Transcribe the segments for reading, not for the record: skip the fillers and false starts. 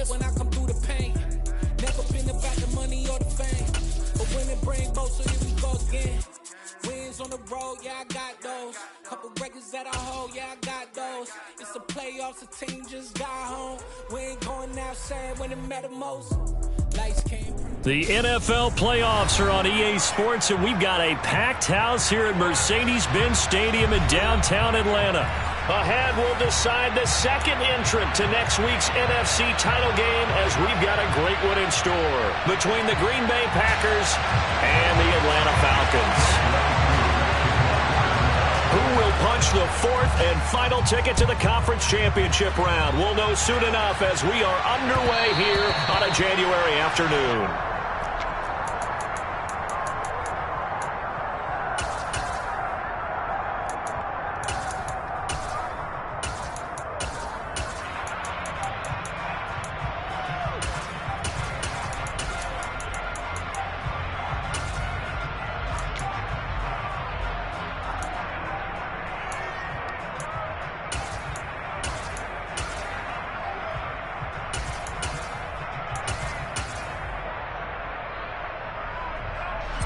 shit when I come through the pain. Never been about the money or the fame, but when it bring both, so here we go again. Wins on the road, yeah, I got those. Couple records that I hold, yeah, I got those. It's the playoffs, the team just got home. We ain't going outside when it matter most. Lights came. The NFL playoffs are on EA Sports, and we've got a packed house here at Mercedes-Benz Stadium in downtown Atlanta. Ahead, we'll decide the second entrant to next week's NFC title game, as we've got a great one in store between the Green Bay Packers and the Atlanta Falcons. Who will punch the fourth and final ticket to the conference championship round? We'll know soon enough as we are underway here on a January afternoon.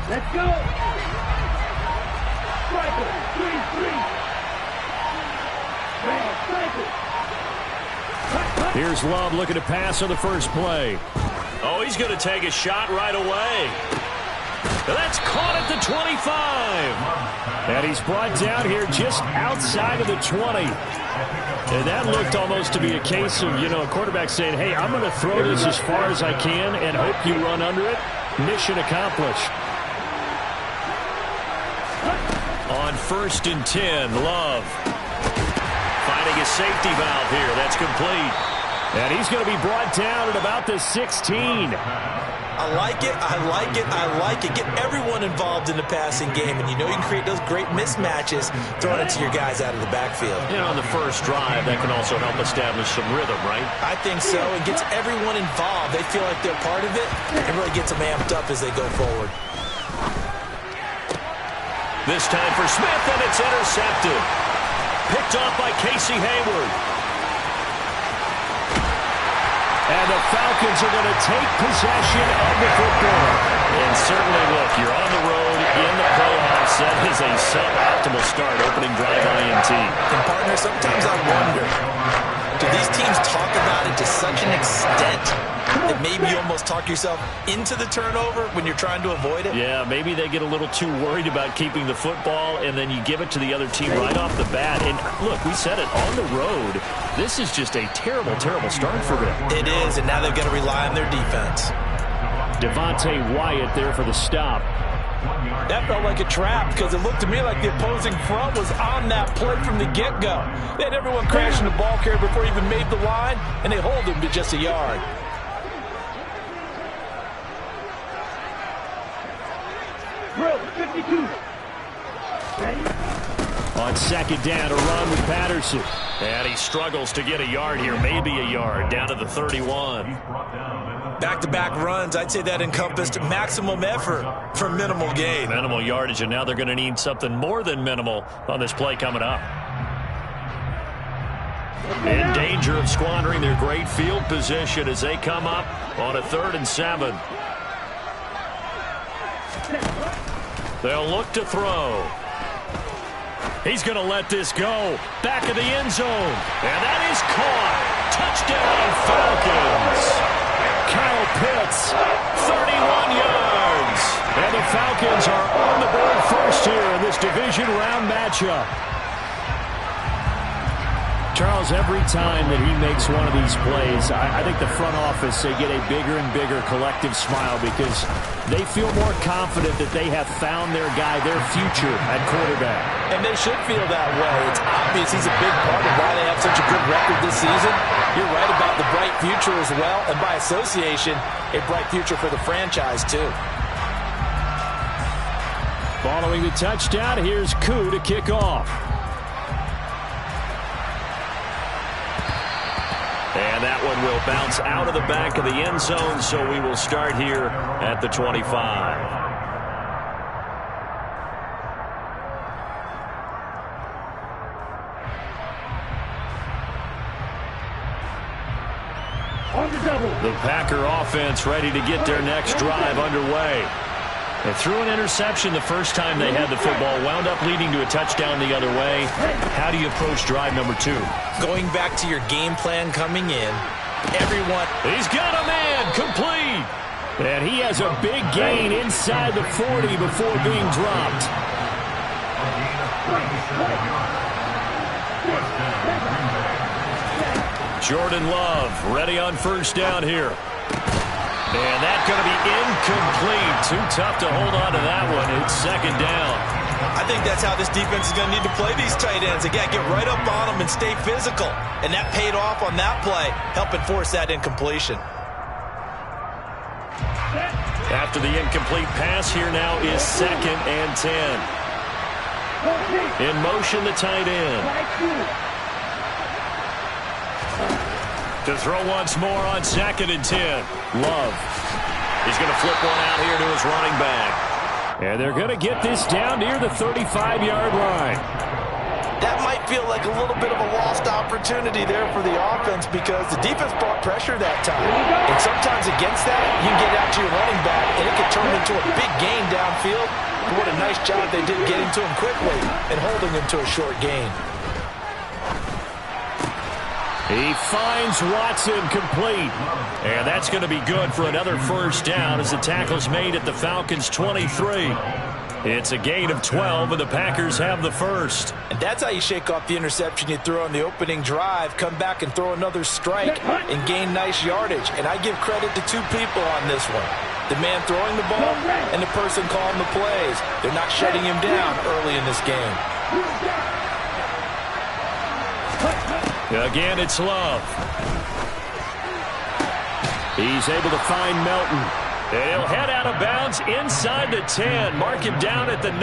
Let's go! Striker, 3-3. Here's Love looking to pass on the first play. Oh, he's going to take a shot right away. That's caught at the 25. And he's brought down here just outside of the 20. And that looked almost to be a case of, a quarterback saying, hey, I'm going to throw this as far as I can and hope you run under it. Mission accomplished. On 1st and 10, Love finding a safety valve here. That's complete. And he's going to be brought down at about the 16. I like it. I like it. I like it. Get everyone involved in the passing game, and you can create those great mismatches throwing it to your guys out of the backfield. On the first drive, that can also help establish some rhythm, right? I think so. It gets everyone involved. They feel like they're part of it. It really gets them amped up as they go forward. This time for Smith, and it's intercepted. Picked off by Casey Hayward. And the Falcons are going to take possession of the football. And certainly, look, you're on the road in the playoffs. That is a suboptimal start, opening drive on INT. And, partner, sometimes I wonder, do these teams talk about it to such an extent that maybe you almost talk yourself into the turnover when you're trying to avoid it? Yeah, maybe they get a little too worried about keeping the football, and then you give it to the other team right off the bat. And look, we said it, on the road, this is just a terrible, terrible start for them. It is, and now they've got to rely on their defense. Devontae Wyatt there for the stop. That felt like a trap because it looked to me like the opposing front was on that play from the get-go. They had everyone crashing the ball carrier before he even made the line, and they hold him to just a yard. Drill, 52. On second down, a run with Patterson. And he struggles to get a yard here, maybe a yard, down to the 31. Back-to-back runs, I'd say that encompassed maximum effort for minimal gain. Minimal yardage, and now they're going to need something more than minimal on this play coming up. In danger of squandering their great field position as they come up on a 3rd and 7. They'll look to throw. He's going to let this go. Back of the end zone. And that is caught. Touchdown, Falcons. Kyle Pitts, 31 yards. And the Falcons are on the board first here in this division round matchup. Charles, every time that he makes one of these plays, I think the front office, they get a bigger and bigger collective smile because they feel more confident that they have found their guy, their future at quarterback. And they should feel that way. It's obvious he's a big part of why they have such a good record this season. You're right about the bright future as well, and by association, a bright future for the franchise too. Following the touchdown, here's Koo to kick off. And that one will bounce out of the back of the end zone, so we will start here at the 25. On the double. The Packer offense ready to get their next drive underway. They threw an interception the first time they had the football, wound up leading to a touchdown the other way. How do you approach drive number 2? Going back to your game plan coming in, everyone... He's got a man, complete. And he has a big gain inside the 40 before being dropped. Jordan Love ready on first down here. And that's going to be incomplete. Too tough to hold on to that one. It's second down. I think that's how this defense is going to need to play these tight ends. Again, get right up on them and stay physical. And that paid off on that play, helping force that incompletion. After the incomplete pass, here now is second and 10. In motion, the tight end. To throw once more on second and 10. Love. He's going to flip one out here to his running back. And they're going to get this down near the 35-yard line. That might feel like a little bit of a lost opportunity there for the offense because the defense brought pressure that time. And sometimes against that, you can get out to your running back, and it could turn into a big gain downfield. But what a nice job they did getting to him quickly and holding him to a short gain. He finds Watson complete. And that's going to be good for another first down as the tackle's made at the Falcons' 23. It's a gain of 12, and the Packers have the first. And that's how you shake off the interception you threw on the opening drive, come back and throw another strike and gain nice yardage. And I give credit to two people on this one. The man throwing the ball and the person calling the plays. They're not shutting him down early in this game. Again, it's Love. He's able to find Melton. And he'll head out of bounds inside the 10. Mark him down at the 9.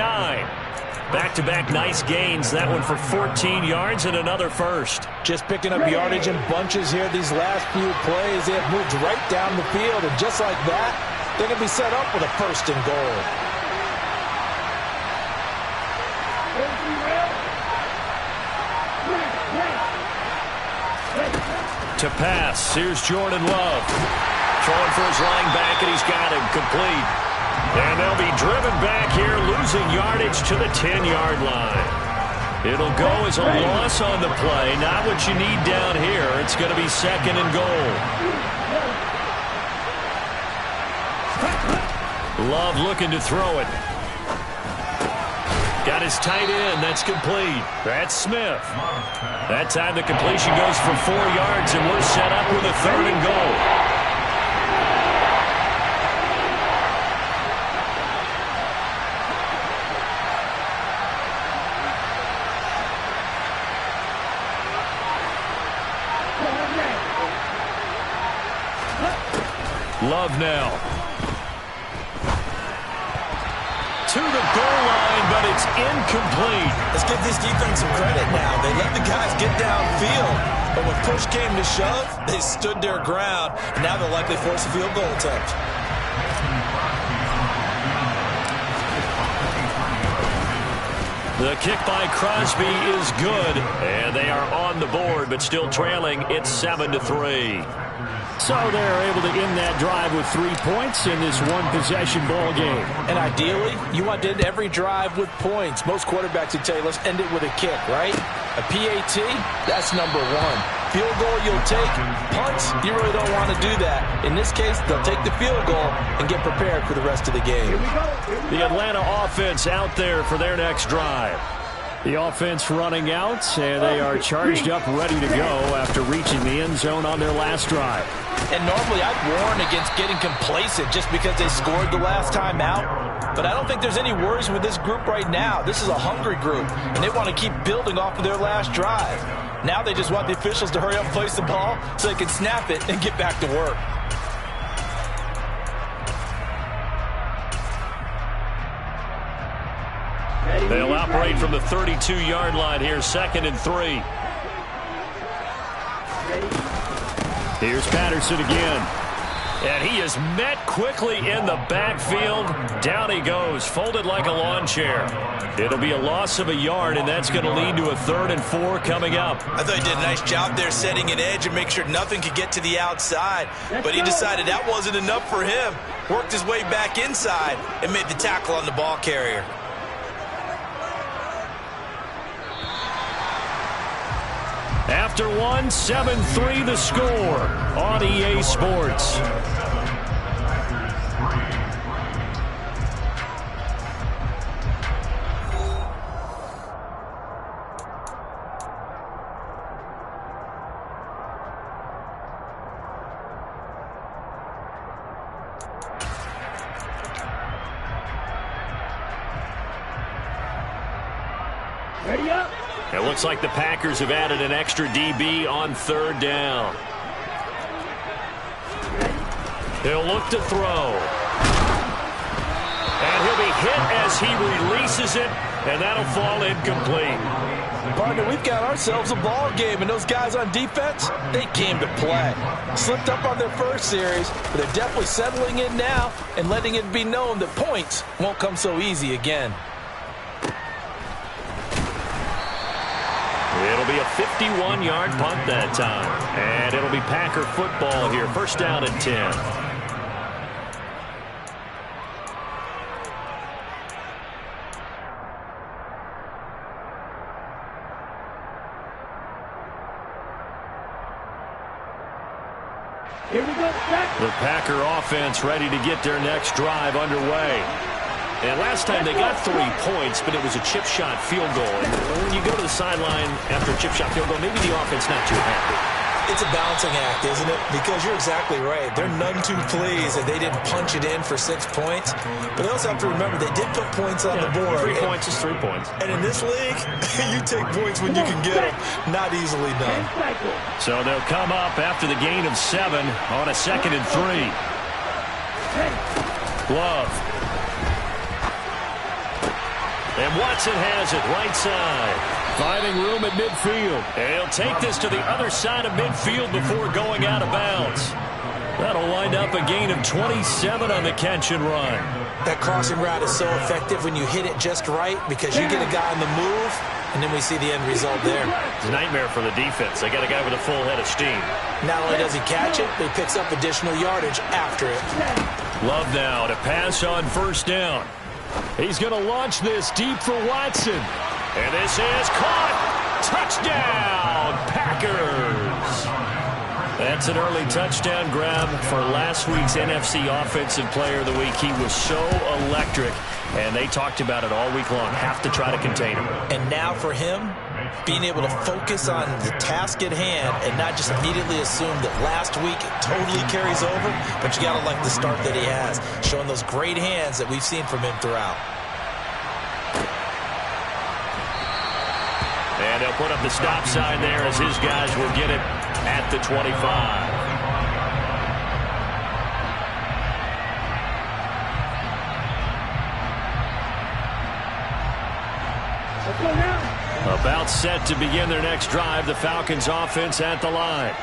Back-to-back nice gains. That one for 14 yards and another first. Just picking up yardage in bunches here these last few plays. They have moved right down the field. And just like that, they're going to be set up with a first and goal. To pass, here's Jordan Love. Throwing for his running back, and he's got him complete. And they'll be driven back here, losing yardage to the 10-yard line. It'll go as a loss on the play. Not what you need down here. It's going to be second and goal. Love looking to throw it. Got his tight end. That's complete. That's Smith. That time the completion goes for 4 yards, and we're set up with a third and goal. Love now. To the goal line, but it's incomplete. Let's give this defense some credit now. They let the guys get downfield, but when push came to shove, they stood their ground. Now they'll likely force a field goal attempt. The kick by Crosby is good, and they are on the board, but still trailing. It's 7-3. So they're able to end that drive with 3 points in this one-possession ball game. And ideally, you want to end every drive with points. Most quarterbacks would tell you, let's end it with a kick, right? A PAT, that's number one. Field goal you'll take. Punts, you really don't want to do that. In this case, they'll take the field goal and get prepared for the rest of the game. The Atlanta offense out there for their next drive. The offense running out, and they are charged up, ready to go after reaching the end zone on their last drive. And normally I'd warn against getting complacent just because they scored the last time out. But I don't think there's any worries with this group right now. This is a hungry group, and they want to keep building off of their last drive. Now they just want the officials to hurry up and place the ball so they can snap it and get back to work. They'll operate from the 32-yard line here, 2nd and 3. Here's Patterson again. And he is met quickly in the backfield. Down he goes, folded like a lawn chair. It'll be a loss of a yard, and that's going to lead to a 3rd and 4 coming up. I thought he did a nice job there setting an edge and make sure nothing could get to the outside. But he decided that wasn't enough for him. Worked his way back inside and made the tackle on the ball carrier. After one, 7-3 the score on EA Sports. Ready up. It looks like the Packers have added an extra DB on 3rd down. He'll look to throw. And he'll be hit as he releases it, and that'll fall incomplete. Partner, we've got ourselves a ball game, and those guys on defense, they came to play. Slipped up on their first series, but they're definitely settling in now and letting it be known that points won't come so easy again. It'll be a 51-yard punt that time. And it'll be Packer football here. 1st down and 10. Here we go. Back. The Packer offense ready to get their next drive underway. And last time they got 3 points, but it was a chip shot field goal. And when you go to the sideline after a chip shot field goal, maybe the offense not too happy. It's a balancing act, isn't it? Because you're exactly right. They're none too pleased that they didn't punch it in for 6 points. But they also have to remember they did put points on the board. 3 points is 3 points. And in this league, you take points when you can get them. Not easily done. So they'll come up after the gain of 7 on a 2nd and 3. Love. And Watson has it right side. Finding room at midfield. And he'll take this to the other side of midfield before going out of bounds. That'll wind up a gain of 27 on the catch and run. That crossing route is so effective when you hit it just right because you get a guy on the move, and then we see the end result there. It's a nightmare for the defense. They got a guy with a full head of steam. Not only does he catch it, but he picks up additional yardage after it. Love now to pass on 1st down. He's going to launch this deep for Watson. And this is caught. Touchdown, Packers. That's an early touchdown grab for last week's NFC Offensive Player of the Week. He was so electric, and they talked about it all week long. Have to try to contain him. And now for him, being able to focus on the task at hand and not just immediately assume that last week it totally carries over, but you got to like the start that he has, showing those great hands that we've seen from him throughout. And they'll put up the stop sign there as his guys will get it at the 25. Let's go now. About set to begin their next drive, the Falcons offense at the line.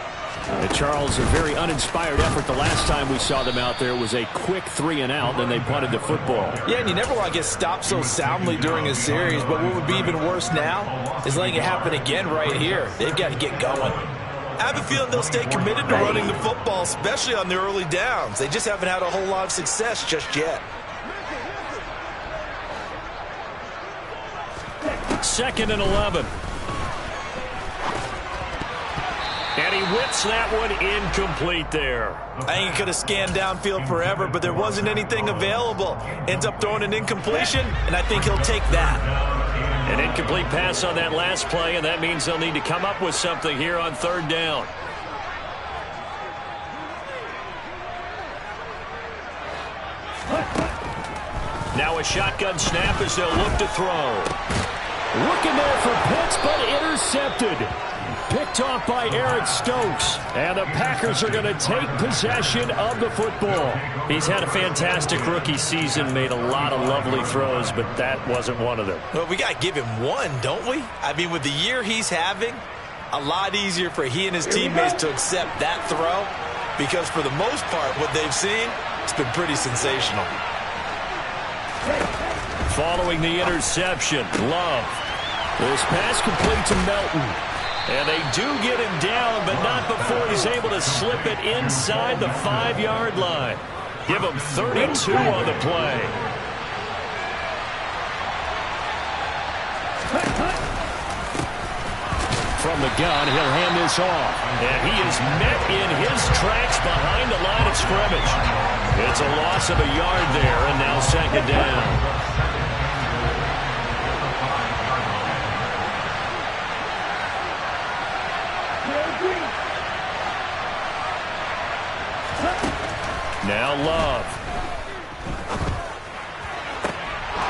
And Charles, a very uninspired effort the last time we saw them out there was a quick 3 and out, then they punted the football. Yeah, and you never want to get stopped so soundly during a series, but what would be even worse now is letting it happen again right here. They've got to get going. I have a feeling they'll stay committed to running the football, especially on the early downs. They just haven't had a whole lot of success just yet. 2nd and 11. And he whips that one incomplete there. I think he could have scanned downfield forever, but there wasn't anything available. Ends up throwing an incompletion, and I think he'll take that. An incomplete pass on that last play, and that means they'll need to come up with something here on 3rd down. Now a shotgun snap as they'll look to throw. Looking there for Pitts, but intercepted. Picked off by Eric Stokes. And the Packers are going to take possession of the football. He's had a fantastic rookie season, made a lot of lovely throws, but that wasn't one of them. Well, we got to give him one, don't we? I mean, with the year he's having, a lot easier for he and his teammates to accept that throw because for the most part, what they've seen, it's been pretty sensational. Following the interception, Love. This pass complete to Melton. And they do get him down, but not before he's able to slip it inside the 5-yard line. Give him 32 on the play. From the gun, he'll hand this off. And he is met in his tracks behind the line of scrimmage. It's a loss of a yard there, and now second down. Now Love.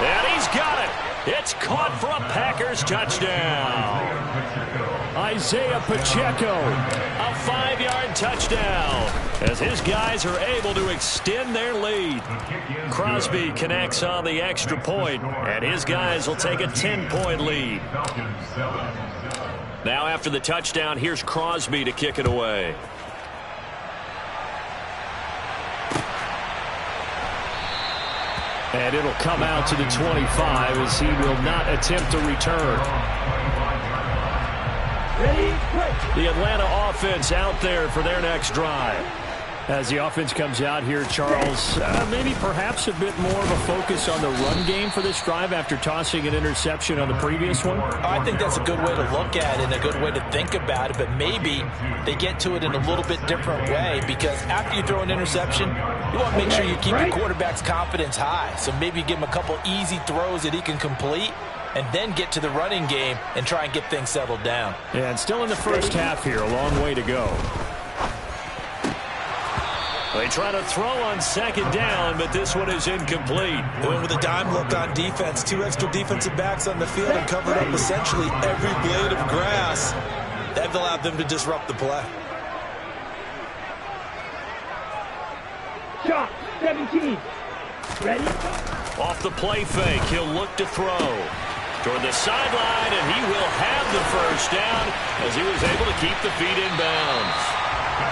And he's got it. It's caught for a Packers touchdown. Isaiah Pacheco, a 5-yard touchdown, as his guys are able to extend their lead. Crosby connects on the extra point, and his guys will take a 10-point lead. Now after the touchdown, here's Crosby to kick it away. And it'll come out to the 25 as he will not attempt to return. The Atlanta offense out there for their next drive. As the offense comes out here, Charles, maybe perhaps a bit more of a focus on the run game for this drive after tossing an interception on the previous one? I think that's a good way to look at it and a good way to think about it, but maybe they get to it in a little bit different way, because after you throw an interception, you want to make sure you keep your quarterback's confidence high. So maybe give him a couple easy throws that he can complete, and then get to the running game and try and get things settled down. Yeah, and still in the first half here, a long way to go. They try to throw on second down, but this one is incomplete. They went with a dime look on defense. 2 extra defensive backs on the field and covered up essentially every blade of grass. That allowed them to disrupt the play. Shot, 17. Ready? Off the play fake, he'll look to throw toward the sideline, and he will have the first down as he was able to keep the feet in bounds.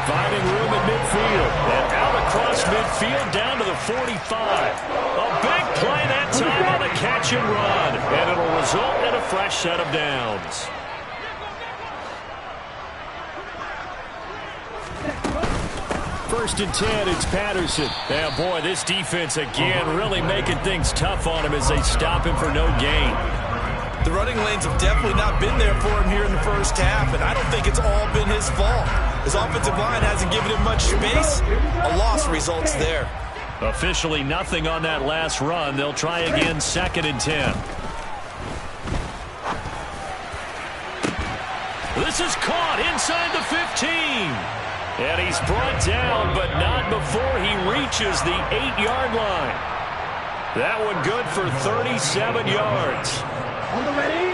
Finding room at midfield, and out across midfield down to the 45. A big play that time on the catch and run, and it'll result in a fresh set of downs. First and 10, it's Patterson. Yeah, boy, this defense again really making things tough on him as they stop him for no gain. The running lanes have definitely not been there for him here in the first half, and I don't think it's all been his fault. His offensive line hasn't given him much space. A loss results there. Officially nothing on that last run. They'll try again, second and 10. This is caught inside the 15. And he's brought down, but not before he reaches the 8-yard line. That one good for 37 yards. On the ready?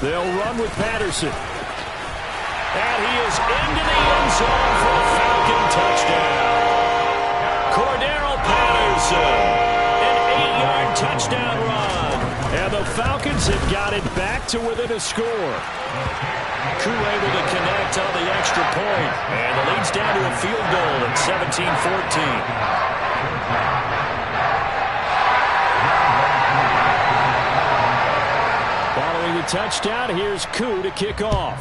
They'll run with Patterson. And he is into the end zone for a Falcon touchdown. Cordero Patterson, an 8-yard touchdown run. And the Falcons have got it back to within a score. Koo able to connect on the extra point. And the lead's down to a field goal at 17-14. Following the touchdown, here's Koo to kick off.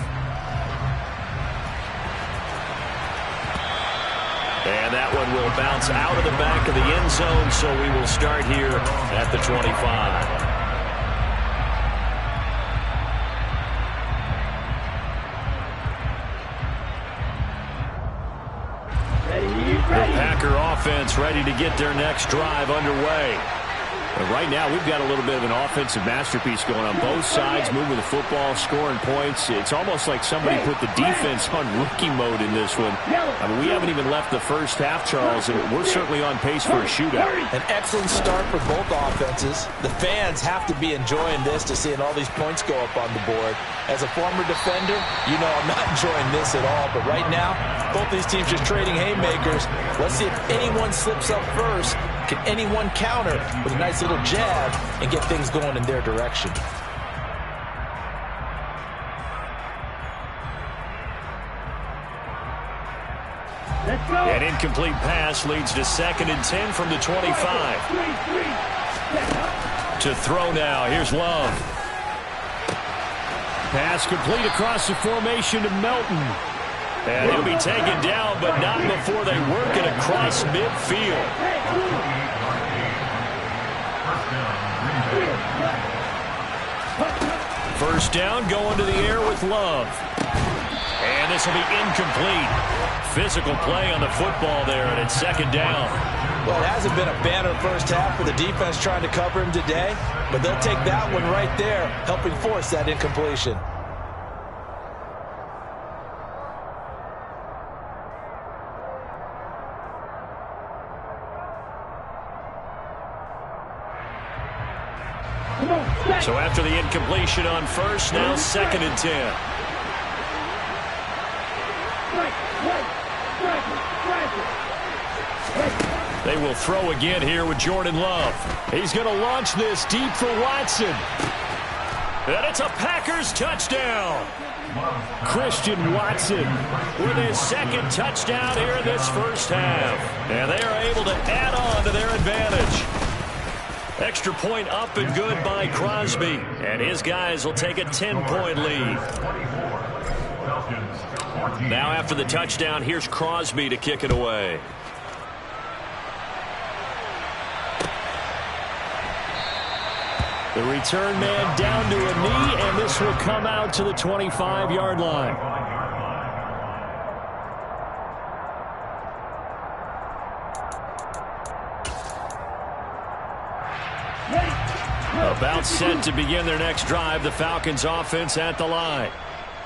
And that one will bounce out of the back of the end zone, so we will start here at the 25. The Packer offense ready to get their next drive underway. And right now, we've got a little bit of an offensive masterpiece going on both sides, moving the football, scoring points. It's almost like somebody put the defense on rookie mode in this one. I mean, we haven't even left the first half, Charles, and we're certainly on pace for a shootout. An excellent start for both offenses. The fans have to be enjoying this to seeing all these points go up on the board. As a former defender, you know I'm not enjoying this at all. But right now, both these teams just trading haymakers. Let's see if anyone slips up first. Can anyone counter with a nice little jab and get things going in their direction? Let's go. An incomplete pass leads to 2nd and 10 from the 25. To throw now. Here's Love. Pass complete across the formation to Melton. And he'll be taken down, but not before they work it across midfield. First down, going to the air with Love. And this will be incomplete. Physical play on the football there, and it's 2nd down. Well, it hasn't been a banner first half for the defense trying to cover him today, but they'll take that one right there, helping force that incompletion. So after the incompletion on first, now 2nd and 10. They will throw again here with Jordan Love. He's going to launch this deep for Watson. And it's a Packers touchdown. Christian Watson with his 2nd touchdown here in this first half. And they are able to add on to their advantage. Extra point up and good by Crosby. And his guys will take a 10-point lead. Now after the touchdown, here's Crosby to kick it away. The return man down to a knee, and this will come out to the 25-yard line. About set to begin their next drive, the Falcons offense at the line.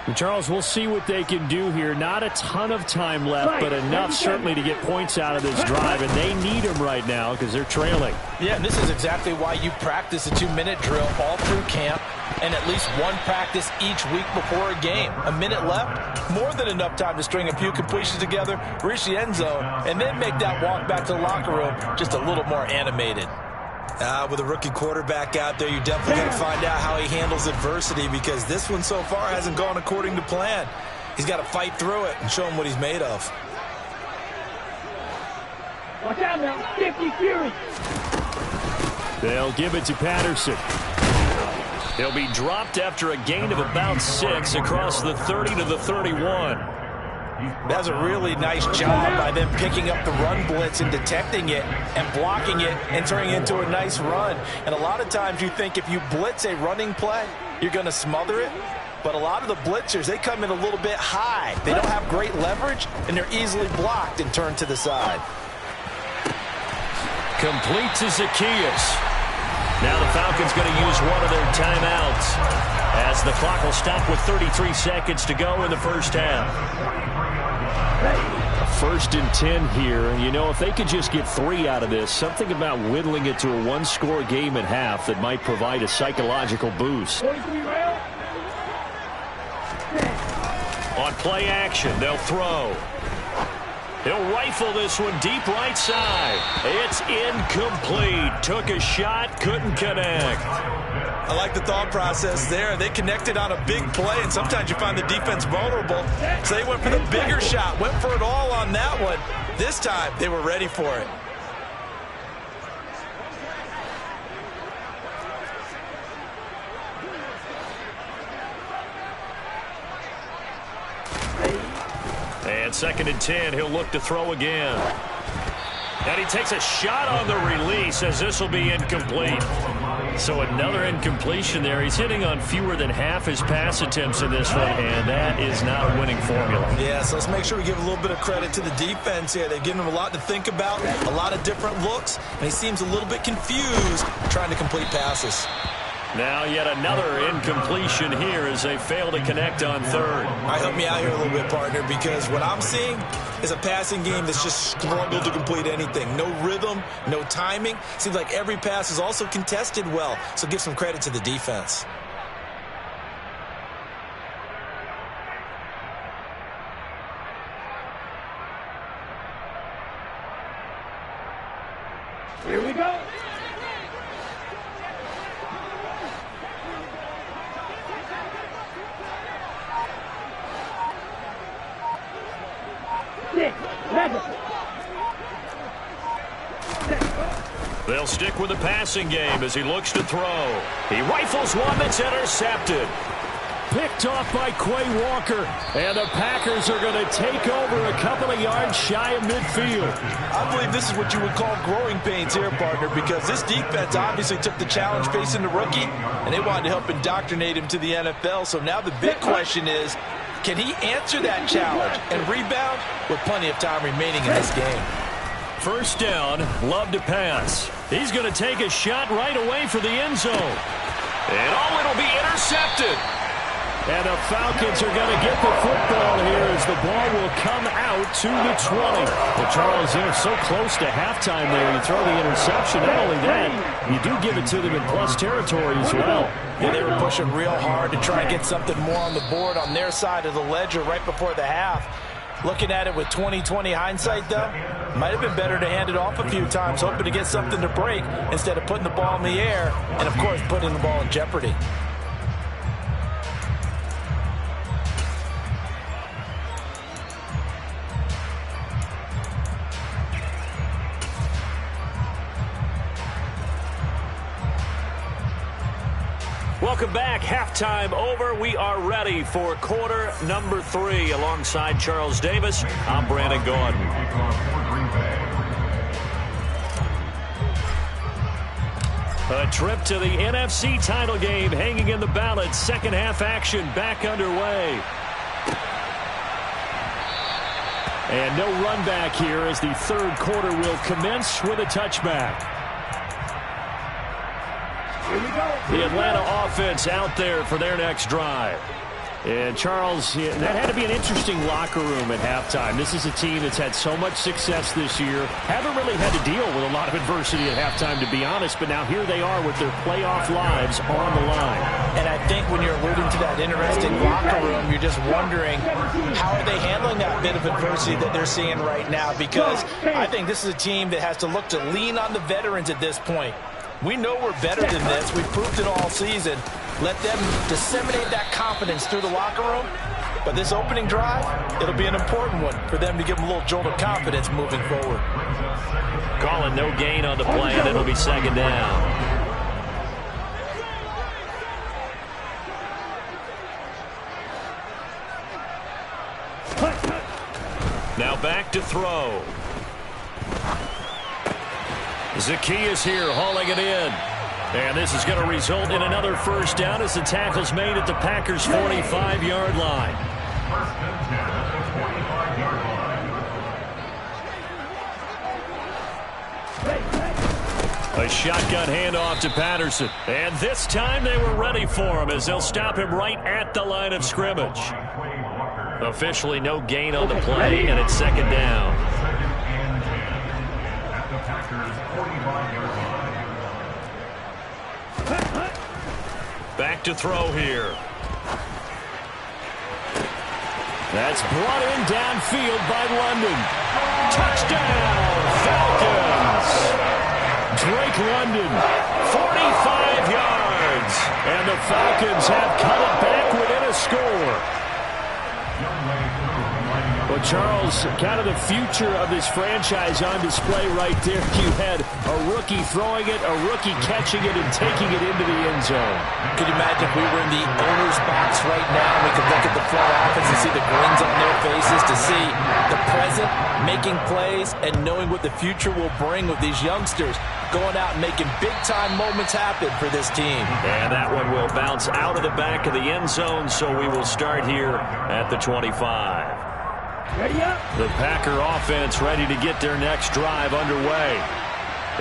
And Charles, we'll see what they can do here. Not a ton of time left, but enough certainly to get points out of this drive, and they need them right now because they're trailing. Yeah, and this is exactly why you practice a 2-minute drill all through camp and at least one practice each week before a game. A minute left, more than enough time to string a few completions together, reach the end zone, and then make that walk back to the locker room just a little more animated. With a rookie quarterback out there, you're definitely going to find out how he handles adversity, because this one so far hasn't gone according to plan. He's got to fight through it and show him what he's made of. Watch out now, 50 Fury. They'll give it to Patterson. He'll be dropped after a gain of about 6 across the 30 to the 31. That's a really nice job by them picking up the run blitz and detecting it and blocking it and turning it into a nice run. And a lot of times you think if you blitz a running play, you're going to smother it. But a lot of the blitzers, they come in a little bit high. They don't have great leverage, and they're easily blocked and turned to the side. Complete to Zacchaeus. Now the Falcons going to use one of their timeouts as the clock will stop with 33 seconds to go in the first half. 1st and 10 here, and you know, if they could just get 3 out of this, something about whittling it to a 1-score game at half that might provide a psychological boost. On play action, they'll throw. He'll rifle this one deep right side. It's incomplete. Took a shot, couldn't connect. I like the thought process there. They connected on a big play, and sometimes you find the defense vulnerable. So they went for the bigger shot, went for it all on that one. This time, they were ready for it. And 2nd and 10, he'll look to throw again. And he takes a shot on the release as this will be incomplete. So another incompletion there. He's hitting on fewer than half his pass attempts in this one, and that is not a winning formula. Yeah, so let's make sure we give a little bit of credit to the defense here. They've given him a lot to think about, a lot of different looks, and he seems a little bit confused trying to complete passes. Now yet another incompletion here as they fail to connect on third. All right, help me out here a little bit, partner, because what I'm seeing is a passing game that's just struggled to complete anything. No rhythm, no timing. Seems like every pass is also contested well, so give some credit to the defense. Here we go. They'll stick with the passing game as he looks to throw. He rifles one that's intercepted. Picked off by Quay Walker. And the Packers are going to take over a couple of yards shy of midfield. I believe this is what you would call growing pains here, partner, because this defense obviously took the challenge facing the rookie, and they wanted to help indoctrinate him to the NFL. So now the big question is, can he answer that challenge and rebound with plenty of time remaining in this game? First down, Love to pass. He's going to take a shot right away for the end zone. And it'll be intercepted. And the Falcons are going to get the football here as the ball will come out to the 20. Well, Charles, they're so close to halftime there. You throw the interception. Not only that, you do give it to them in plus territory as well. Yeah, they were pushing real hard to try and get something more on the board on their side of the ledger right before the half. Looking at it with 20/20 hindsight, though, might have been better to hand it off a few times, hoping to get something to break instead of putting the ball in the air and, of course, putting the ball in jeopardy. Welcome back. Halftime over. We are ready for quarter number 3. Alongside Charles Davis, I'm Brandon Gaudin. A trip to the NFC title game hanging in the balance. Second half action back underway. And no run back here as the third quarter will commence with a touchback. The Atlanta offense out there for their next drive. And, Charles, that had to be an interesting locker room at halftime. This is a team that's had so much success this year. Haven't really had to deal with a lot of adversity at halftime, to be honest. But now here they are with their playoff lives on the line. And I think when you're alluding to that interesting locker room, you're just wondering how are they handling that bit of adversity that they're seeing right now. Because I think this is a team that has to look to lean on the veterans at this point. We know we're better than this. We've proved it all season. Let them disseminate that confidence through the locker room. But this opening drive, it'll be an important one for them to give them a little jolt of confidence moving forward. Calling no gain on the play, and it'll be second down. Now back to throw. Zaccheaus here hauling it in. And this is going to result in another first down as the tackle's made at the Packers' 45-yard line. A shotgun handoff to Patterson. And this time they were ready for him as they'll stop him right at the line of scrimmage. Officially no gain on the play, and it's second down. Back to throw here. That's brought in downfield by London. Touchdown, Falcons. Drake London, 45 yards. And the Falcons have cut it back within a score. Well, Charles, kind of the future of this franchise on display right there. You had a rookie throwing it, a rookie catching it, and taking it into the end zone. Could you imagine if we were in the owner's box right now, we could look at the front office and see the grins on their faces, to see the present making plays and knowing what the future will bring with these youngsters going out and making big-time moments happen for this team. And that one will bounce out of the back of the end zone, so we will start here at the 25. Ready up. The Packer offense ready to get their next drive underway.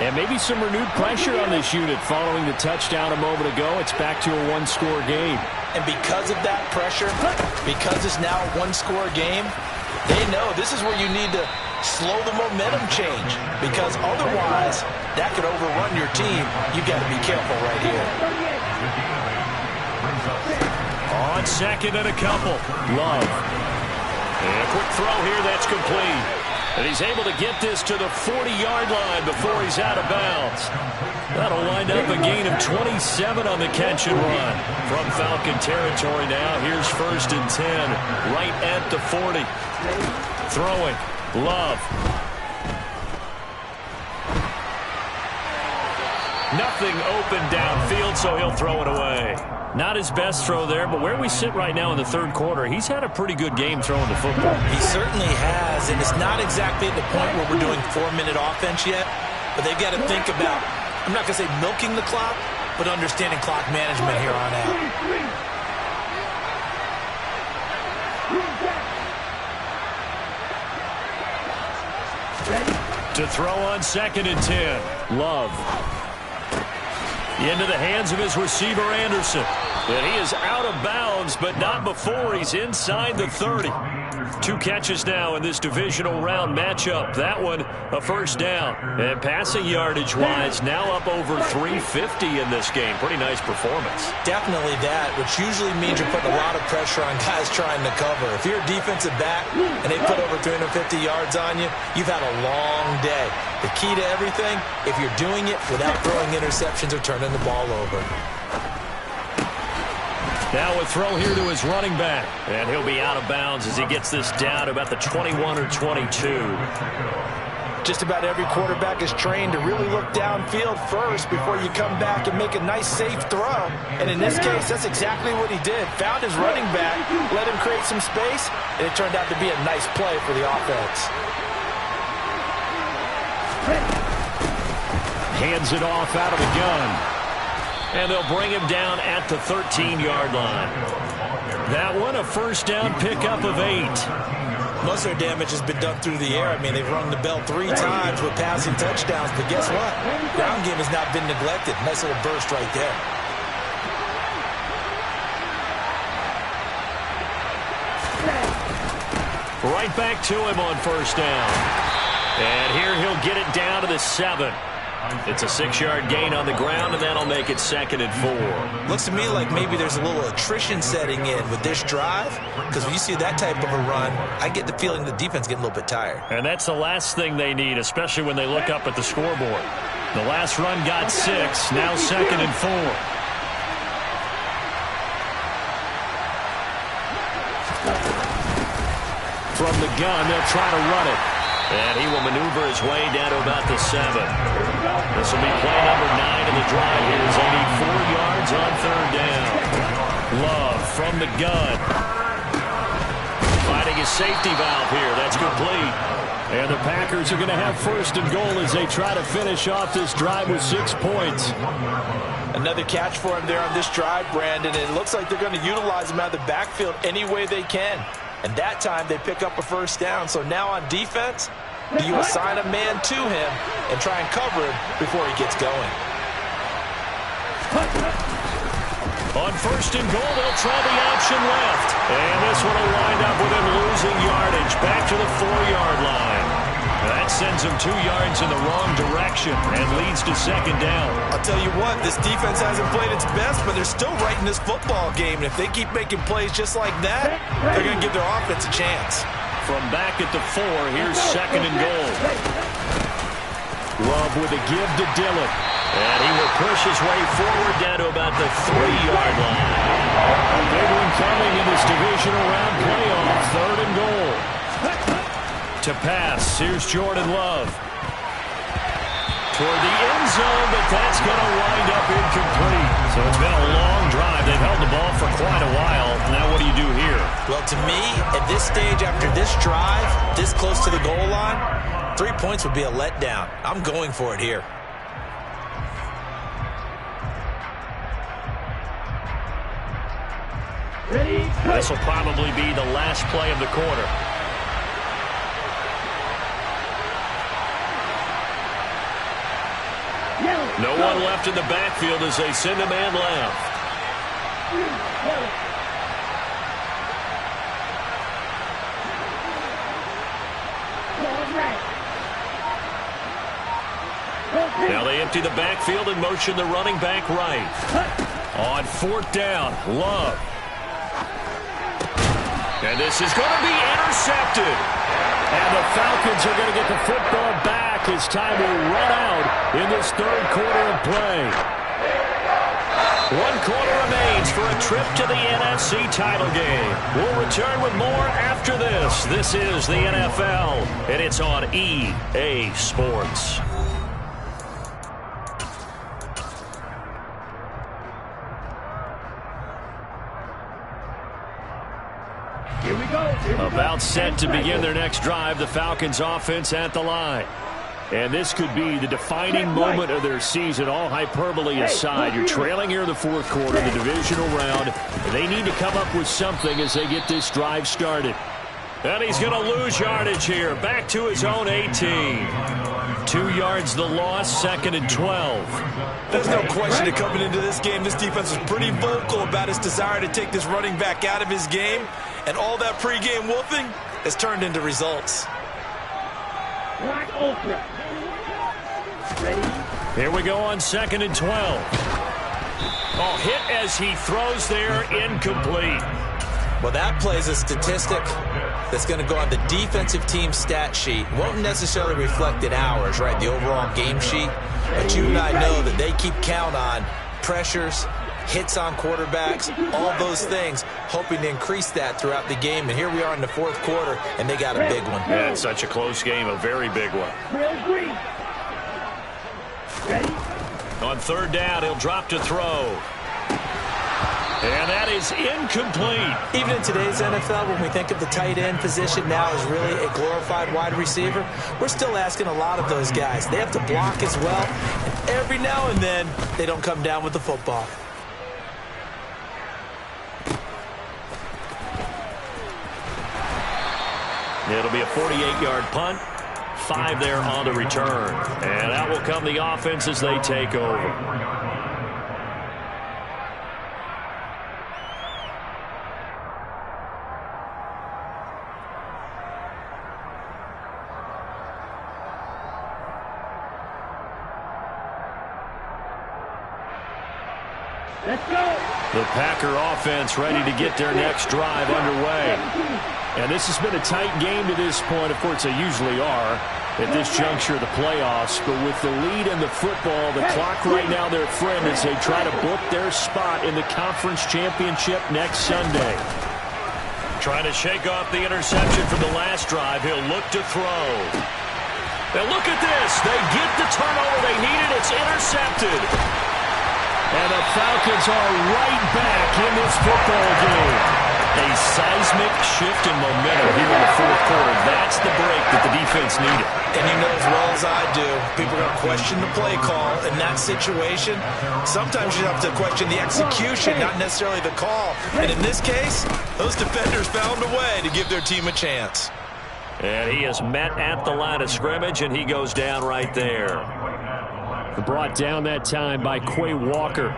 And maybe some renewed pressure on this unit following the touchdown a moment ago. It's back to a one-score game. And because of that pressure, because it's now a one-score game, they know this is where you need to slow the momentum change, because otherwise that could overrun your team. You've got to be careful right here. On second and a couple, Love. And a quick throw here, that's complete. And he's able to get this to the 40-yard line before he's out of bounds. That'll wind up a gain of 27 on the catch and run. From Falcon territory now, here's 1st and 10, right at the 40. Throwing, Love. Nothing open downfield, so he'll throw it away. Not his best throw there, but where we sit right now in the third quarter, he's had a pretty good game throwing the football. He certainly has, and it's not exactly at the point where we're doing 4-minute offense yet, but they've got to think about, I'm not going to say milking the clock, but understanding clock management here on out. To throw on 2nd and 10, Love. Into the hands of his receiver, Anderson. And he is out of bounds, but not before he's inside the 30. 2 catches now in this divisional round matchup. That one, a first down. And passing yardage-wise, now up over 350 in this game. Pretty nice performance. Definitely that, which usually means you're putting a lot of pressure on guys trying to cover. If you're a defensive back and they put over 350 yards on you, you've had a long day. The key to everything, if you're doing it without throwing interceptions or turning the ball over. Now a throw here to his running back. And he'll be out of bounds as he gets this down to about the 21 or 22. Just about every quarterback is trained to really look downfield first before you come back and make a nice, safe throw. And in this case, that's exactly what he did. Found his running back, let him create some space, and it turned out to be a nice play for the offense. Hands it off out of the gun. And they'll bring him down at the 13-yard line. That one, a first down pickup of 8. Most of their damage has been done through the air. I mean, they've rung the bell 3 times with passing touchdowns, but guess what? Ground game has not been neglected. Nice little burst right there. Right back to him on first down. And here he'll get it down to the 7. It's a 6-yard gain on the ground, and that'll make it 2nd and 4. Looks to me like maybe there's a little attrition setting in with this drive, because when you see that type of a run, I get the feeling the defense getting a little bit tired. And that's the last thing they need, especially when they look up at the scoreboard. The last run got 6, now 2nd and 4. From the gun, they'll try to run it. And he will maneuver his way down to about the 7. This will be play number 9 in the drive here as they need 4 yards on 3rd down. Love from the gun. Finding his safety valve here. That's complete. And the Packers are going to have 1st and goal as they try to finish off this drive with 6 points. Another catch for him there on this drive, Brandon. And it looks like they're going to utilize him out of the backfield any way they can. And that time they pick up a first down. So now on defense, do you assign a man to him and try and cover him before he gets going? On 1st and goal, they'll try the option left. And this one will wind up with him losing yardage back to the 4-yard line. That sends him 2 yards in the wrong direction and leads to 2nd down. I'll tell you what, this defense hasn't played its best, but they're still right in this football game. And if they keep making plays just like that, they're going to give their offense a chance. From back at the 4, here's 2nd and goal. Love with a give to Dillon. And he will push his way forward down to about the 3-yard line. A big one coming in this divisional round playoff, 3rd and goal. to pass. Here's Jordan Love. Toward the end zone, but that's going to wind up incomplete. So it's been a long drive. They've held the ball for quite a while. Now what do you do here? Well, to me, at this stage, after this drive, this close to the goal line, 3 points would be a letdown. I'm going for it here. This will probably be the last play of the quarter. No one left in the backfield as they send a man left. Now they empty the backfield and motion the running back right. On 4th down, Love. And this is going to be intercepted. And the Falcons are going to get the football back as time will run out in this 3rd quarter of play. 1 quarter remains for a trip to the NFC title game. We'll return with more after this. This is the NFL, and it's on EA Sports. Here we go. About set to begin their next drive, the Falcons offense at the line. And this could be the defining moment of their season, all hyperbole aside. You're trailing here in the 4th quarter, the divisional round. They need to come up with something as they get this drive started. And he's going to lose yardage here, back to his own 18. 2 yards the loss, 2nd and 12. There's no question that coming into this game, this defense was pretty vocal about its desire to take this running back out of his game. And all that pregame wolfing has turned into results. Black Ultra. Ready? Here we go on 2nd and 12. Oh, hit as he throws there, incomplete. Well, that plays a statistic that's going to go on the defensive team stat sheet. Won't necessarily reflect in ours, right, the overall game sheet. But you and I know that they keep count on pressures, hits on quarterbacks, all those things, hoping to increase that throughout the game. And here we are in the 4th quarter, and they got a big one. Yeah, it's such a close game, a very big one. Real green. Ready? On 3rd down, he'll drop to throw. And that is incomplete. Even in today's NFL, when we think of the tight end position now as really a glorified wide receiver, we're still asking a lot of those guys. They have to block as well. And every now and then, they don't come down with the football. It'll be a 48-yard punt. 5 there on the return. And that will come the offense as they take over. Let's go. The Packer offense ready to get their next drive underway. And this has been a tight game to this point. Of course, they usually are at this juncture of the playoffs. But with the lead in the football, the clock right now their friend as they try to book their spot in the conference championship next Sunday. Trying to shake off the interception from the last drive. He'll look to throw. Now look at this. They get the turnover they needed. It's intercepted. And the Falcons are right back in this football game. A seismic shift in momentum here in the 4th quarter. That's the break that the defense needed. And you know as well as I do, people are going to question the play call in that situation. Sometimes you have to question the execution, not necessarily the call. And in this case, those defenders found a way to give their team a chance. And he is met at the line of scrimmage, and he goes down right there. Brought down that time by Quay Walker.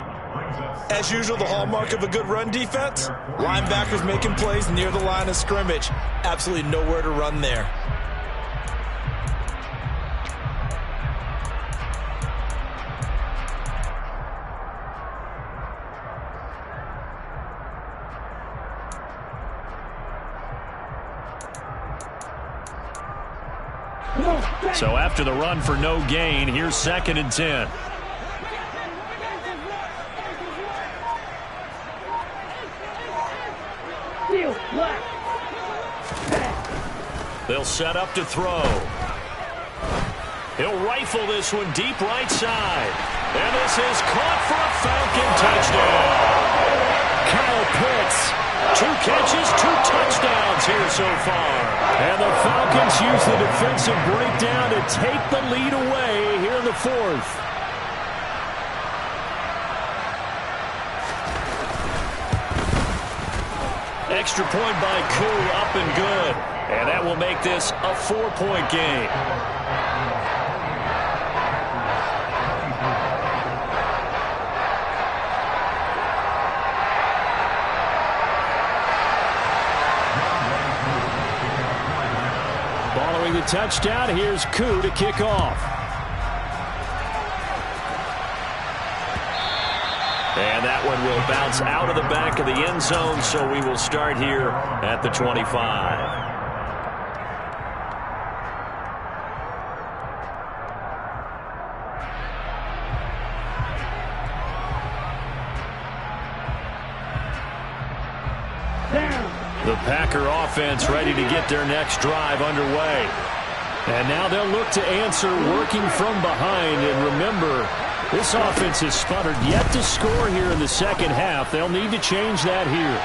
As usual, the hallmark of a good run defense, linebackers making plays near the line of scrimmage. Absolutely nowhere to run there. So after the run for no gain, here's 2nd and 10. They'll set up to throw. He'll rifle this one deep right side. And this is caught for a Falcon touchdown. Kyle Pitts, 2 catches, 2 touchdowns here so far. And the Falcons use the defensive breakdown to take the lead away here in the 4th. Extra point by Koo, up and good. And that will make this a 4-point game. Following the touchdown, here's Koo to kick off. And that one will bounce out of the back of the end zone, so we will start here at the 25. The Packer offense ready to get their next drive underway. And now they'll look to answer working from behind. And remember, this offense has sputtered yet to score here in the second half. They'll need to change that here.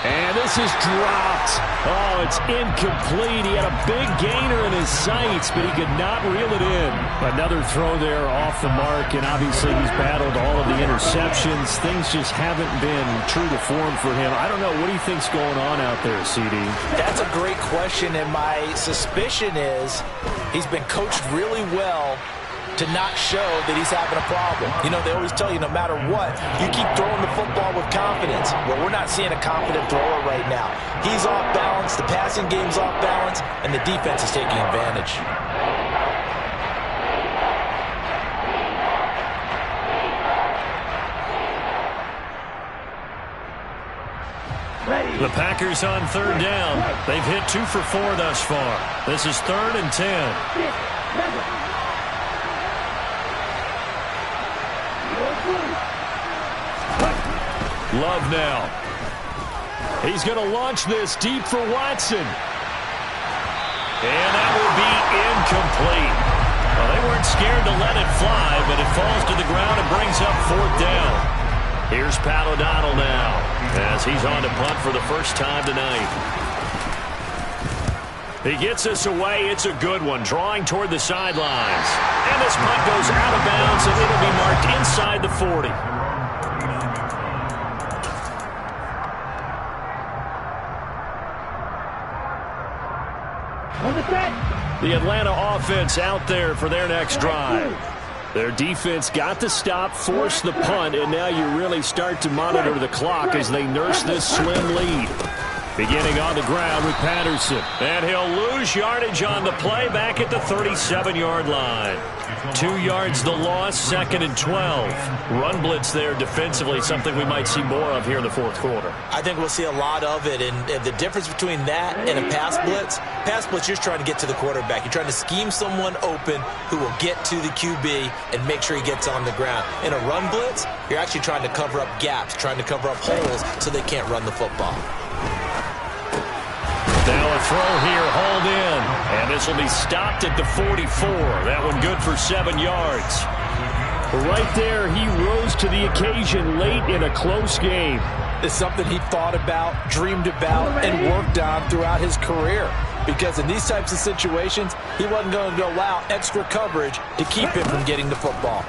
And this is dropped. Oh, it's incomplete. He had a big gainer in his sights, but he could not reel it in. Another throw there off the mark, and obviously he's battled all of the interceptions. Things just haven't been true to form for him. I don't know. What do you think's going on out there, CD? That's a great question, and my suspicion is he's been coached really well to not show that he's having a problem. You know, they always tell you no matter what, you keep throwing the football with confidence. Well, we're not seeing a confident thrower right now. He's off balance, the passing game's off balance, and the defense is taking advantage. The Packers on 3rd down. They've hit 2 for 4 thus far. This is 3rd and 10. Love now. He's going to launch this deep for Watson. And that will be incomplete. Well, they weren't scared to let it fly, but it falls to the ground and brings up 4th down. Here's Pat O'Donnell now, as he's on to punt for the first time tonight. He gets this away. It's a good one, drawing toward the sidelines. And this punt goes out of bounds, and it'll be marked inside the 40. The Atlanta offense out there for their next drive. Their defense got the stop, forced the punt, and now you really start to monitor the clock as they nurse this slim lead. Beginning on the ground with Patterson. And he'll lose yardage on the play back at the 37-yard line. 2 yards the loss, 2nd and 12. Run blitz there defensively, something we might see more of here in the 4th quarter. I think we'll see a lot of it, and the difference between that and a pass blitz, you're trying to get to the quarterback. You're trying to scheme someone open who will get to the QB and make sure he gets on the ground. In a run blitz, you're actually trying to cover up gaps, trying to cover up holes so they can't run the football. Now a throw here, hauled in. And this will be stopped at the 44. That one good for 7 yards. Right there, he rose to the occasion late in a close game. It's something he thought about, dreamed about, and worked on throughout his career. Because in these types of situations, he wasn't going to allow extra coverage to keep him from getting the football.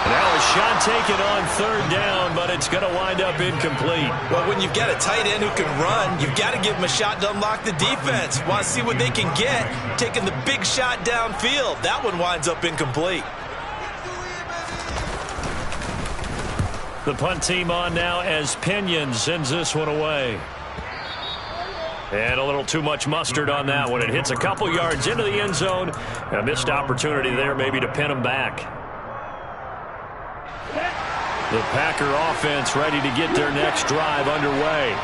Now a shot taken on 3rd down, but it's going to wind up incomplete. Well, when you've got a tight end who can run, you've got to give him a shot to unlock the defense. Want to see what they can get, taking the big shot downfield. That one winds up incomplete. The punt team on now as Pinion sends this one away. And a little too much mustard on that one. It hits a couple yards into the end zone. A missed opportunity there maybe to pin him back. The Packer offense ready to get their next drive underway.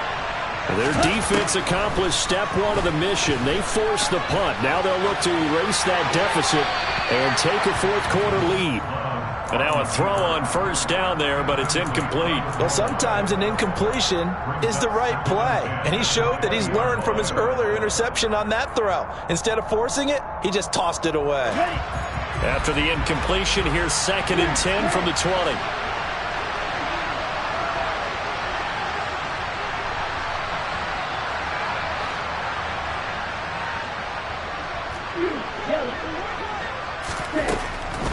Their defense accomplished step 1 of the mission. They forced the punt. Now they'll look to erase that deficit and take a 4th quarter lead. And now a throw on first down there, but it's incomplete. Well, sometimes an incompletion is the right play. And he showed that he's learned from his earlier interception on that throw. Instead of forcing it, he just tossed it away. After the incompletion, here's 2nd and 10 from the 20.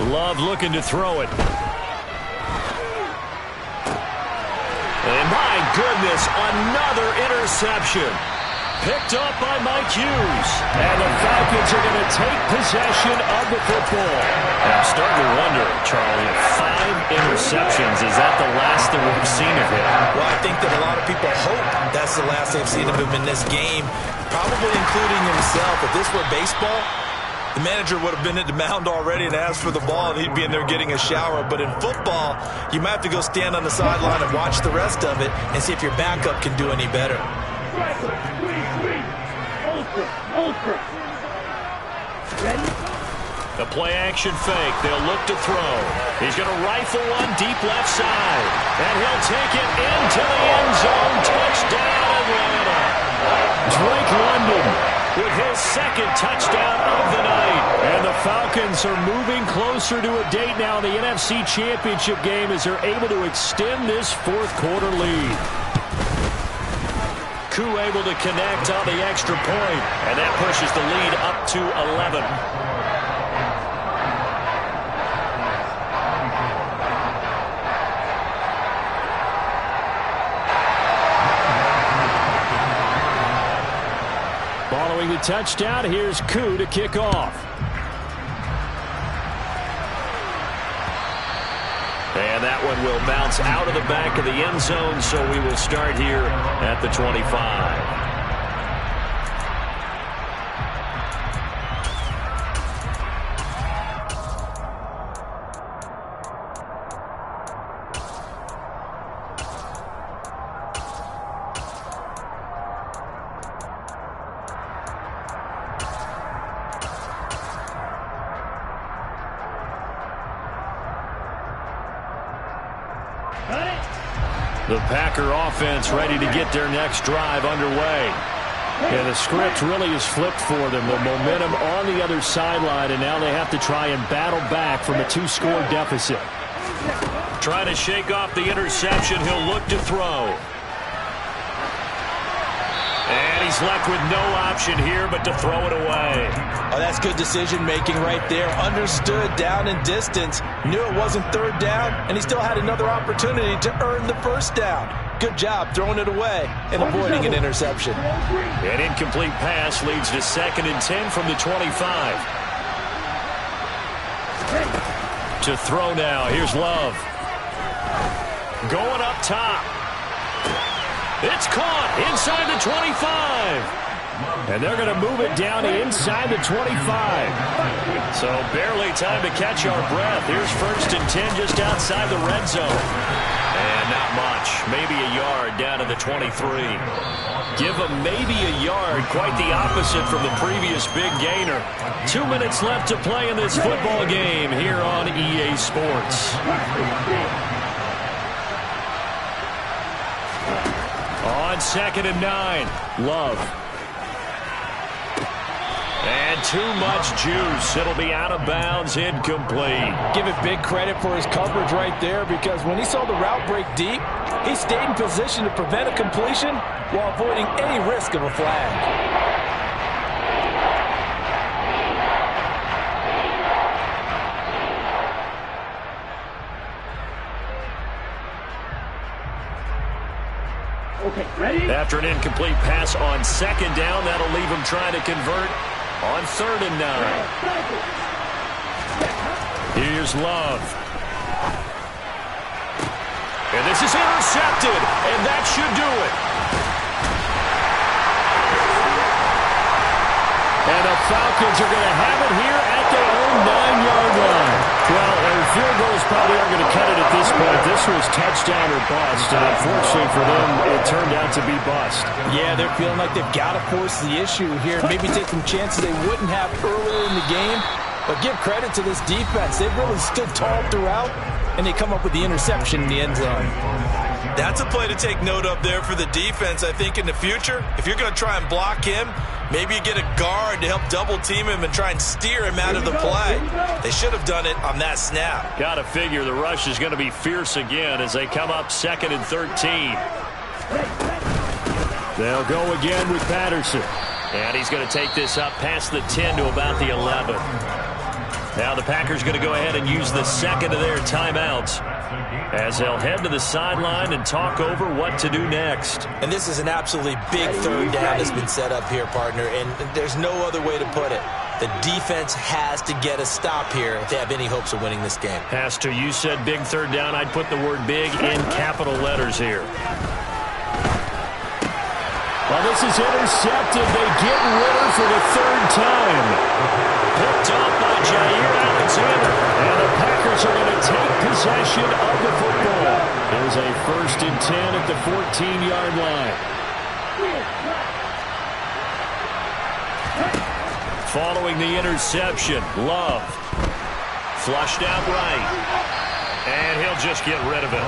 Love looking to throw it. And my goodness, another interception. Picked up by Mike Hughes. And the Falcons are going to take possession of the football. And I'm starting to wonder, Charlie, if 5 interceptions, is that the last that we've seen of him? Well, I think that a lot of people hope that's the last they've seen of him in this game, probably including himself. If this were baseball, the manager would have been at the mound already and asked for the ball, and he'd be in there getting a shower. But in football, you might have to go stand on the sideline and watch the rest of it and see if your backup can do any better. Ultra. Ready? The play-action fake. They'll look to throw. He's going to rifle one deep left side. And he'll take it into the end zone. Touchdown, Atlanta. Drake London with his 2nd touchdown of the night. And the Falcons are moving closer to a date now in the NFC Championship game as they're able to extend this 4th quarter lead. Koo able to connect on the extra point, and that pushes the lead up to 11. Following the touchdown, here's Koo to kick off. And that one will bounce out of the back of the end zone, so we will start here at the 25. The Packer offense ready to get their next drive underway. And the script really is flipped for them. The momentum on the other sideline, and now they have to try and battle back from a 2-score deficit. Trying to shake off the interception. He'll look to throw. And he's left with no option here but to throw it away. Oh, that's good decision-making right there. Understood down and distance. Knew it wasn't 3rd down, and he still had another opportunity to earn the 1st down. Good job throwing it away and avoiding an interception. An incomplete pass leads to 2nd and 10 from the 25. To throw now. Here's Love. Going up top. It's caught inside the 25. And they're going to move it down inside the 25. So barely time to catch our breath. Here's 1st and 10 just outside the red zone. And not much. Maybe a yard down to the 23. Give them maybe a yard. Quite the opposite from the previous big gainer. 2 minutes left to play in this football game here on EA Sports. On 2nd and 9. Love. And too much juice. It'll be out of bounds, incomplete. Give it big credit for his coverage right there, because when he saw the route break deep, he stayed in position to prevent a completion while avoiding any risk of a flag. Okay, ready? After an incomplete pass on 2nd down, that'll leave him trying to convert on 3rd and 9. Here's Love. And this is intercepted, and that should do it. And the Falcons are going to have it here at their own 9-yard line. Well, field goals probably aren't going to cut it at this point. This was touchdown or bust, and unfortunately for them, it turned out to be bust. Yeah, they're feeling like they've got to force the issue here. Maybe take some chances they wouldn't have earlier in the game. But give credit to this defense. They've really stood tall throughout, and they come up with the interception in the end zone. That's a play to take note of there for the defense. I think in the future, if you're going to try and block him, maybe you get a guard to help double team him and try and steer him out of the play. They should have done it on that snap. Got to figure the rush is going to be fierce again as they come up 2nd and 13. They'll go again with Patterson. And he's going to take this up past the 10 to about the 11. Now the Packers going to go ahead and use the second of their timeouts as they'll head to the sideline and talk over what to do next. And this is an absolutely big third down that's been set up here, partner, and there's no other way to put it. The defense has to get a stop here if they have any hopes of winning this game. Has to. You said big third down. I'd put the word big in capital letters here. Well, this is intercepted. They get Ritter for the third time. Picked off by Jair Alexander. And the Packers are going to take possession of the football. There's a 1st and 10 at the 14-yard line. Following the interception, Love flushed out right. And he'll just get rid of it.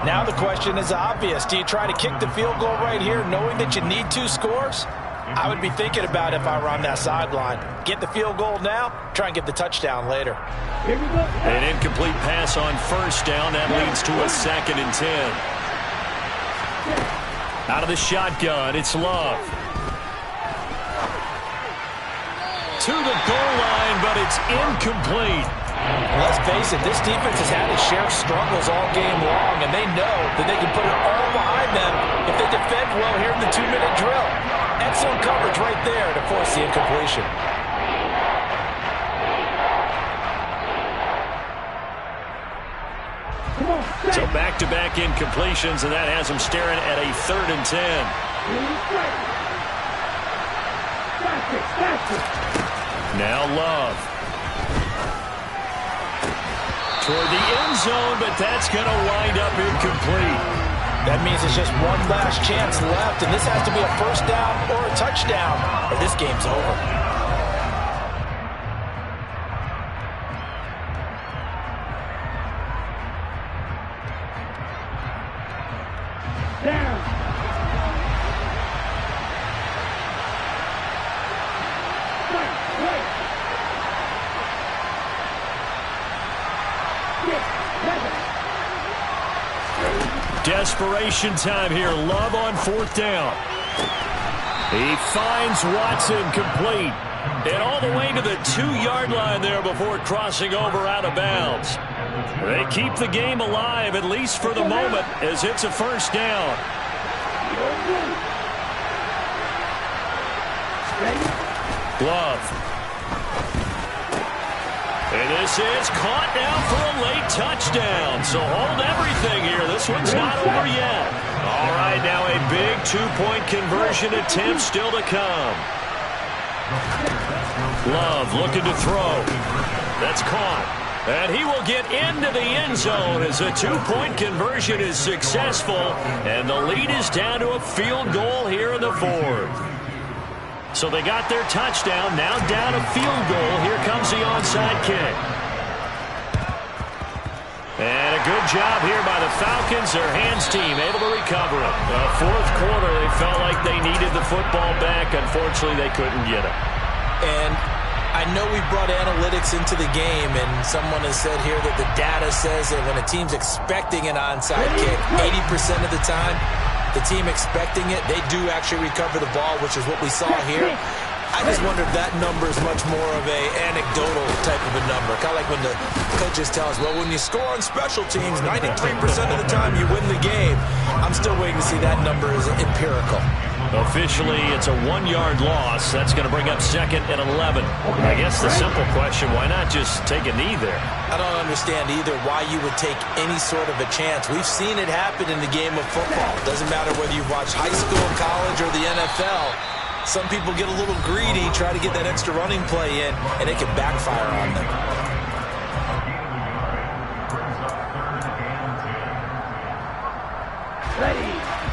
Now the question is obvious. Do you try to kick the field goal right here knowing that you need 2 scores? I would be thinking about it if I were on that sideline. Get the field goal now, try and get the touchdown later. An incomplete pass on 1st down. That leads to a 2nd and 10. Out of the shotgun, it's Love. To the goal line, but it's incomplete. Let's face it, this defense has had its share of struggles all game long, and they know that they can put it all behind them if they defend well here in the 2-minute drill. Excellent coverage right there to force the incompletion. So back-to-back incompletions, and that has them staring at a 3rd and 10. Now Love. Toward the end zone, but that's going to wind up incomplete. That means it's just one last chance left, and this has to be a 1st down or a touchdown, or this game's over. Desperation time here. Love on 4th down. He finds Watson complete. And all the way to the 2-yard line there before crossing over out of bounds. They keep the game alive, at least for the moment, as it's a 1st down. Love. And this is caught now for a late touchdown. So hold everything here. This one's not over yet. All right, now a big 2-point conversion attempt still to come. Love looking to throw. That's caught. And he will get into the end zone as a 2-point conversion is successful. And the lead is down to a field goal here in the 4th. So they got their touchdown, now down a field goal. Here comes the onside kick. And a good job here by the Falcons, their hands team, able to recover it. The 4th quarter, they felt like they needed the football back. Unfortunately, they couldn't get it. And I know we brought analytics into the game, and someone has said here that the data says that when a team's expecting an onside kick, 80% of the time, the team expecting it, they do actually recover the ball, which is what we saw here. I just wonder if that number is much more of a anecdotal type of a number. Kind of like when the coaches tell us, well, when you score on special teams, 93% of the time you win the game. I'm still waiting to see that number is empirical. Officially, it's a 1-yard loss. That's going to bring up 2nd and 11. I guess the simple question, why not just take a knee there? I don't understand either why you would take any sort of a chance. We've seen it happen in the game of football. Doesn't matter whether you watch high school, college, or the NFL. Some people get a little greedy, try to get that extra running play in, and it can backfire on them.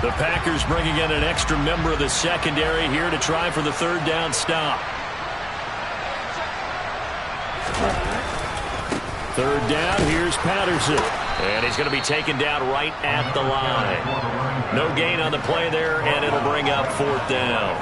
The Packers bringing in an extra member of the secondary here to try for the 3rd down stop. Third down, here's Patterson. And he's going to be taken down right at the line. No gain on the play there, and it'll bring up fourth down.